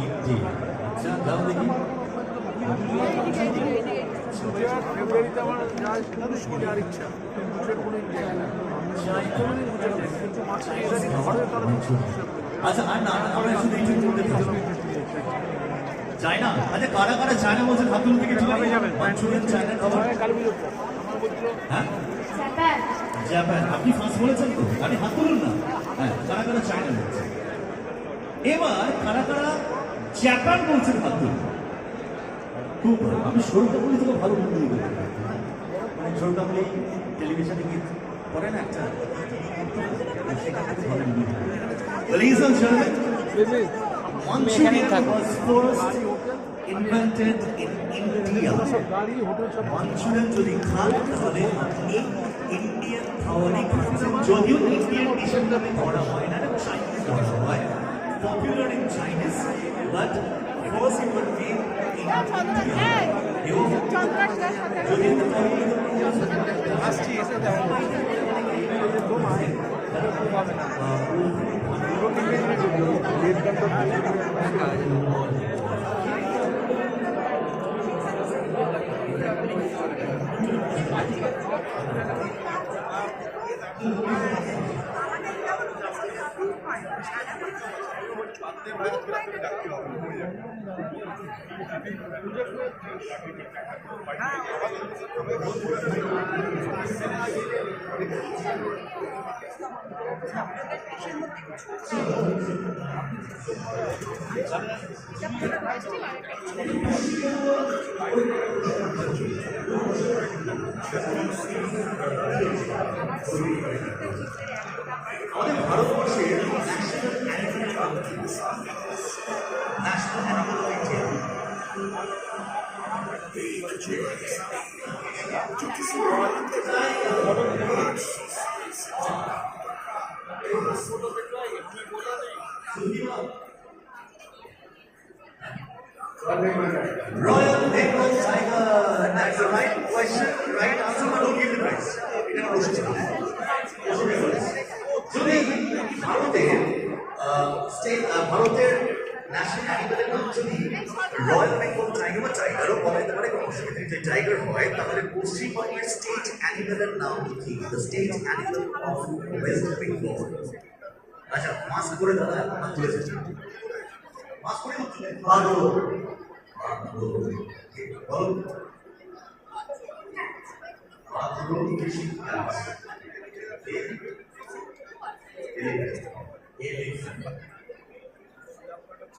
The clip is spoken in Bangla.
ইন্ডিয়া। আচ্ছা দাও দেখি। ফেব্রুয়ারিতে আমার যাওয়ার ইচ্ছা, আচ্ছা আর না আমরা শুধু এইটুকু বলতে পারবো চায়না। আচ্ছা কারা কারা চায়না বলছে হাতুল থেকে যাবে মাঞ্চুরিয়ান চায়না খাবার। হ্যাঁ জাপান। আপনি ফার্স্ট বলেছেন তো, আপনি হাত তুলুন না। হ্যাঁ কারা কারা চায়না বলছে। এবার কারা কারা জাপান বলছেন হাত তুলুন। খুব ভালো। আমি সরুটা বলি তোকে ভালো মন্দির করতে পারি। মানে সরুটা বলি টেলিভিশনে গিয়ে পড়ে না একটা সেখানে ভালো মন্দির। Ladies and gentlemen, Manchurian was first invented in India. Manchurian যদি খান তাহলে আপনি ইন্ডিয়ান খাওয়ারই খাচ্ছেন। যদিও ইন্ডিয়ান ডিশের নামে করা হয় না, চাইনিজ করা হয়, popular in Chinese, but first it would be in India. এবং যদি আসছি এসে যাও আমাদের ভারতবর্ষের national animal of India. Royal Bengal tiger. That's the right question, right answer, but don't give the prize. এটা প্রশ্ন ছিল। যদি ভারতের ন্যাশনাল অ্যানিমেলের নাম যদি রয়্যাল বেঙ্গল টাইগার বা টাইগারও বলা যেতে পারে, কোনো অসুবিধা নেই। টাইগার হয় তাহলে পশ্চিমবঙ্গের স্টেট অ্যানিমেলের নাম কি? The state animal of West Bengal. আচ্ছা মাস্ক করে দাদা হাত তুলেছে, মাস্ক করে ভালো ভালো